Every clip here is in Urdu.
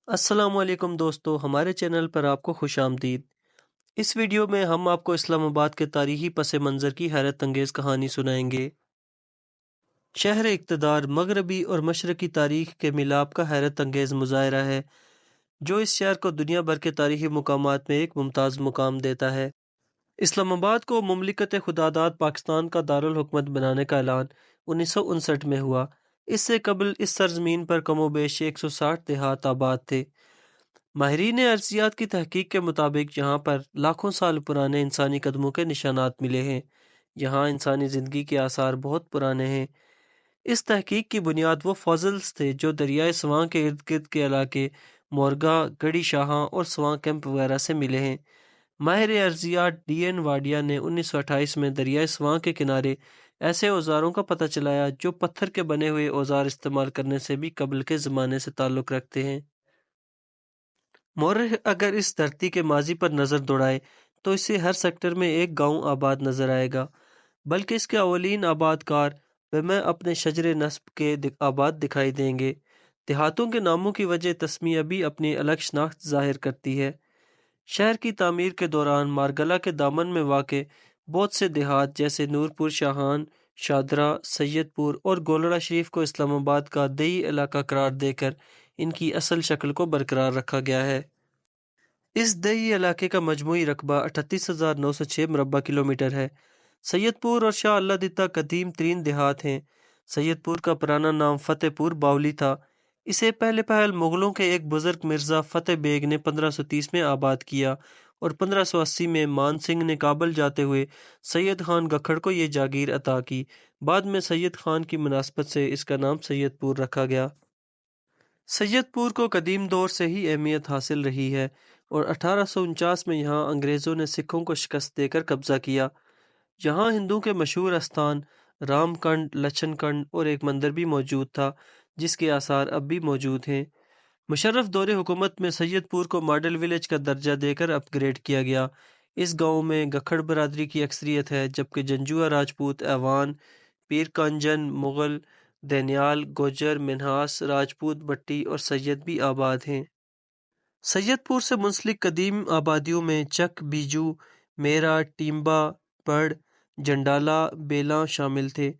السلام علیکم دوستو، ہمارے چینل پر آپ کو خوش آمدید۔ اس ویڈیو میں ہم آپ کو اسلام آباد کے تاریخی پس منظر کی حیرت انگیز کہانی سنائیں گے۔ شہر اقتدار مغربی اور مشرقی تاریخ کے ملاپ کا حیرت انگیز مظاہرہ ہے جو اس شہر کو دنیا بھر کے تاریخی مقامات میں ایک ممتاز مقام دیتا ہے۔ اسلام آباد کو مملکت خداداد پاکستان کا دارالحکومت بنانے کا اعلان 1959 میں ہوا۔ اس سے قبل اس سرزمین پر کم و بیش 160 دیہات آباد تھے۔ ماہرین ارضیات کی تحقیق کے مطابق یہاں پر لاکھوں سال پرانے انسانی قدموں کے نشانات ملے ہیں۔ یہاں انسانی زندگی کے آثار بہت پرانے ہیں۔ اس تحقیق کی بنیاد وہ فوسلز تھے جو دریائے سواں کے ارد گرد کے علاقے مورگا، گڑی شاہاں اور سواں کیمپ وغیرہ سے ملے ہیں۔ ماہر ارضیات ڈی این واڈیا نے 1928 میں دریائے سواں کے کنارے ایسے اوزاروں کا پتہ چلایا جو پتھر کے بنے ہوئے اوزار استعمال کرنے سے بھی قبل کے زمانے سے تعلق رکھتے ہیں۔ مورخ اگر اس دھرتی کے ماضی پر نظر دوڑائے تو اسے ہر سیکٹر میں ایک گاؤں آباد نظر آئے گا، بلکہ اس کے اولین آباد کار میں اپنے شجر نسب کے آباد دکھائی دیں گے۔ دیہاتوں کے ناموں کی وجہ تسمیہ بھی اپنی الگ شناخت ظاہر کرتی ہے۔ شہر کی تعمیر کے دوران مارگلہ کے دامن میں واقع بہت سے دیہات جیسے نورپور شاہان، شادرہ، سید پور اور گولڑہ شریف کو اسلام آباد کا دیہی علاقہ قرار دے کر ان کی اصل شکل کو برقرار رکھا گیا ہے۔ اس دیہی علاقے کا مجموعی رقبہ 38,906 مربع کلومیٹر ہے۔ سید پور اور شاہ اللہ دتہ قدیم ترین دیہات ہیں۔ سید پور کا پرانا نام فتح پور باولی تھا۔ اسے پہلے پہل مغلوں کے ایک بزرگ مرزا فتح بیگ نے 1530 میں آباد کیا اور 1580 میں مان سنگھ نے کابل جاتے ہوئے سید خان گکھڑ کو یہ جاگیر عطا کی۔ بعد میں سید خان کی مناسبت سے اس کا نام سید پور رکھا گیا۔ سید پور کو قدیم دور سے ہی اہمیت حاصل رہی ہے اور 1849 میں یہاں انگریزوں نے سکھوں کو شکست دے کر قبضہ کیا۔ یہاں ہندوؤں کے مشہور استان رام کنڈ، لچھن کنڈ اور ایک مندر بھی موجود تھا جس کے آثار اب بھی موجود ہیں۔ مشرف دور حکومت میں سید پور کو ماڈل ولیج کا درجہ دے کر اپ گریڈ کیا گیا۔ اس گاؤں میں گکھڑ برادری کی اکثریت ہے جبکہ جنجوعہ راجپوت، اعوان، پیر کانجن، مغل، دینیال، گوجر، منہاس، راجپوت، بٹی اور سید بھی آباد ہیں۔ سید پور سے منسلک قدیم آبادیوں میں چک، بیجو، میرا، ٹیمبا، پڑ، جنڈالہ، بیلاں شامل تھے۔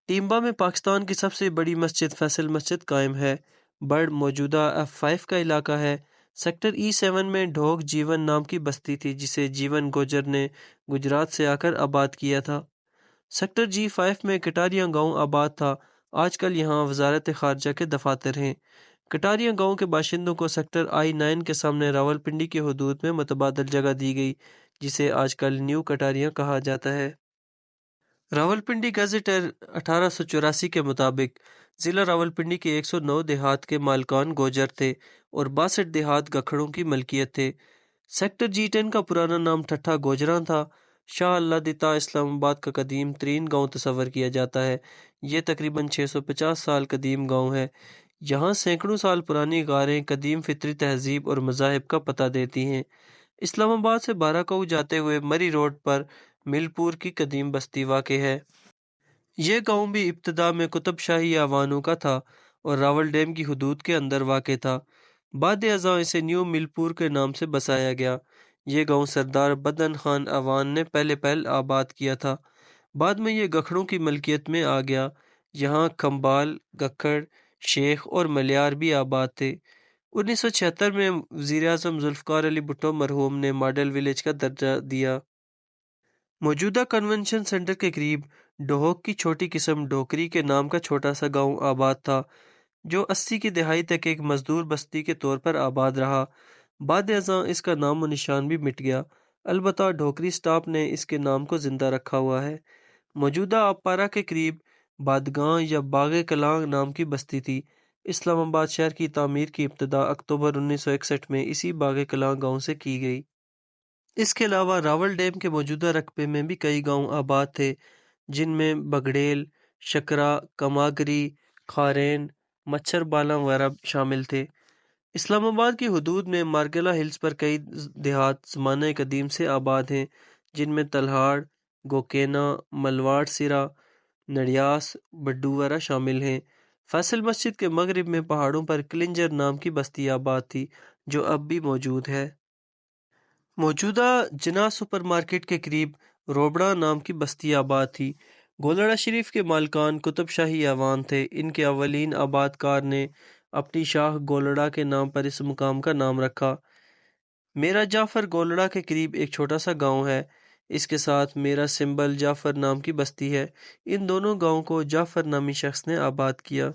ٹیمبا میں پاکستان کی سب سے بڑی مسجد فیصل مسجد قائم ہے۔ بڑ موجودہ F5 کا علاقہ ہے۔ سیکٹر E7 میں ڈھوک جیون نام کی بستی تھی جسے جیون گوجر نے گجرات سے آ کر آباد کیا تھا۔ سیکٹر G5 میں کٹاریاں گاؤں آباد تھا۔ آج کل یہاں وزارت خارجہ کے دفاتر ہیں۔ کٹاریاں گاؤں کے باشندوں کو سیکٹر I9 کے سامنے راولپنڈی کی حدود میں متبادل جگہ دی گئی جسے آج کل نیو کٹاریاں کہا جاتا ہے۔ راولپنڈی گزٹر 1884 کے مطابق ضلع راولپنڈی کے 109 دیہات کے مالکان گوجر تھے اور 62 دیہات گکھڑوں کی ملکیت تھے۔ سیکٹر G10 کا پرانا نام ٹھٹھا گوجراں تھا۔ شاہ اللہ دتہ اسلام آباد کا قدیم ترین گاؤں تصور کیا جاتا ہے۔ یہ تقریباً 650 سال قدیم گاؤں ہے۔ یہاں سینکڑوں سال پرانی غاریں قدیم فطری تہذیب اور مذاہب کا پتہ دیتی ہیں۔ اسلام آباد سے بارہ کوہ جاتے ہوئے مری روڈ پر مل پور کی قدیم بستی واقع ہے۔ یہ گاؤں بھی ابتدا میں قطب شاہی اعوانوں کا تھا اور راول ڈیم کی حدود کے اندر واقع تھا۔ بعد ازاں اسے نیو مل پور کے نام سے بسایا گیا۔ یہ گاؤں سردار بدن خان اعوان نے پہلے پہل آباد کیا تھا۔ بعد میں یہ گکھڑوں کی ملکیت میں آ گیا۔ یہاں کھمبال، گکھڑ، شیخ اور ملیار بھی آباد تھے۔ 1976 میں وزیر اعظم ذوالفقار علی بھٹو مرحوم نے ماڈل ولیج کا درجہ دیا۔ موجودہ کنونشن سینٹر کے قریب ڈھوک کی چھوٹی قسم ڈھوکری کے نام کا چھوٹا سا گاؤں آباد تھا جو 80 کی دہائی تک ایک مزدور بستی کے طور پر آباد رہا۔ بعد ازاں اس کا نام و نشان بھی مٹ گیا، البتہ ڈھوکری سٹاپ نے اس کے نام کو زندہ رکھا ہوا ہے۔ موجودہ آبپارہ کے قریب بادگاں یا باغ کلاں نام کی بستی تھی۔ اسلام آباد شہر کی تعمیر کی ابتدا اکتوبر 1961 میں اسی باغ کلاں گاؤں سے کی گئی۔ اس کے علاوہ راول ڈیم کے موجودہ رقبے میں بھی کئی گاؤں آباد تھے جن میں بگڑیل، شکرہ، کماگری، کھارین، مچھر بالاں وغیرہ شامل تھے۔ اسلام آباد کی حدود میں مارگلہ ہلز پر کئی دیہات زمانہ قدیم سے آباد ہیں جن میں تلہاڑ، گوکینا، ملواڑ سرا، نڑیاس، بڈو وغیرہ شامل ہیں۔ فیصل مسجد کے مغرب میں پہاڑوں پر کلنجر نام کی بستی آباد تھی جو اب بھی موجود ہے۔ موجودہ جناح سپر مارکیٹ کے قریب روبڑا نام کی بستی آباد تھی۔ گولڑا شریف کے مالکان قطب شاہی اعوان تھے۔ ان کے اولین آباد کار نے اپنی شاخ گولڑا کے نام پر اس مقام کا نام رکھا۔ میرا جعفر گولڑا کے قریب ایک چھوٹا سا گاؤں ہے۔ اس کے ساتھ میرا سنبل جعفر نام کی بستی ہے۔ ان دونوں گاؤں کو جعفر نامی شخص نے آباد کیا۔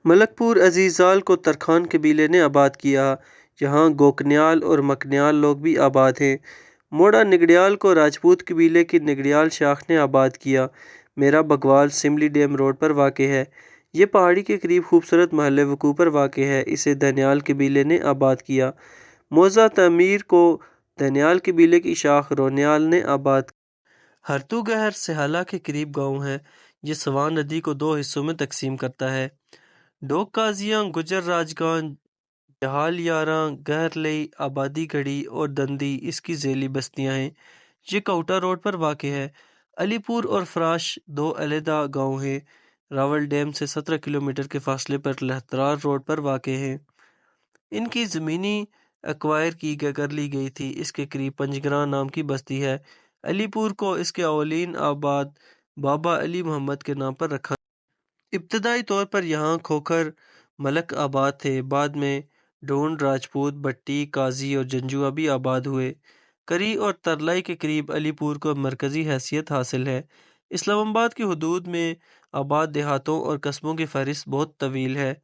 ملک پور عزیزال کو ترکھان قبیلے نے آباد کیا۔ یہاں گوکنیال اور مکنیال لوگ بھی آباد ہیں۔ موڑا نگڑیال کو راجپوت قبیلے کی نگڑیال شاخ نے آباد کیا۔ میرا بگوال سملی ڈیم روڈ پر واقع ہے۔ یہ پہاڑی کے قریب خوبصورت محل وقوع پر واقع ہے۔ اسے دینیال قبیلے نے آباد کیا۔ موضع تعمیر کو دینیال قبیلے کی شاخ رونیال نے آباد کیا۔ ہرتو گہر سہالہ کے قریب گاؤں ہے۔ یہ سوان ندی کو دو حصوں میں تقسیم کرتا ہے۔ ڈوک قاضیاں، گجر راجگان، جہال یاراں، گہر لئی، آبادی گڑھی اور دندی اس کی ذیلی بستیاں ہیں۔ یہ کوٹا روڈ پر واقع ہے۔ علی پور اور فراش دو علیحدہ گاؤں ہیں۔ راول ڈیم سے 17 کلومیٹر کے فاصلے پر لہترار روڈ پر واقع ہیں۔ ان کی زمینی ایکوائر کر لی گئی تھی۔ اس کے قریب پنجگراں نام کی بستی ہے۔ علی پور کو اس کے اولین آباد بابا علی محمد کے نام پر رکھا۔ ابتدائی طور پر یہاں کھوکھر ملک آباد تھے۔ بعد میں ڈونڈ، راجپوت، بٹی، قاضی اور جنجوعہ بھی آباد ہوئے۔ کری اور ترلائی کے قریب علی پور کو مرکزی حیثیت حاصل ہے۔ اسلام آباد کی حدود میں آباد دیہاتوں اور قصبوں کی فہرست بہت طویل ہے۔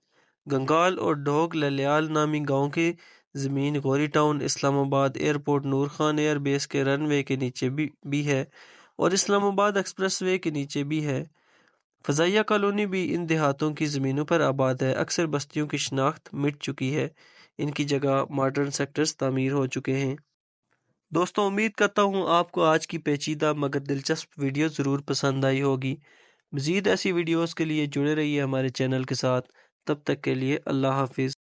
گنگال اور ڈھوگ للیال نامی گاؤں کی زمین غوری ٹاؤن، اسلام آباد ایئرپورٹ، نور خان ایئر بیس کے رن وے کے نیچے بھی ہے اور اسلام آباد ایکسپریس وے کے نیچے بھی ہے۔ فضائیہ کالونی بھی ان دیہاتوں کی زمینوں پر آباد ہے۔ اکثر بستیوں کی شناخت مٹ چکی ہے۔ ان کی جگہ ماڈرن سیکٹرز تعمیر ہو چکے ہیں۔ دوستوں، امید کرتا ہوں آپ کو آج کی پیچیدہ مگر دلچسپ ویڈیو ضرور پسند آئی ہوگی۔ مزید ایسی ویڈیوز کے لیے جڑے رہیے ہمارے چینل کے ساتھ۔ تب تک کے لیے اللہ حافظ۔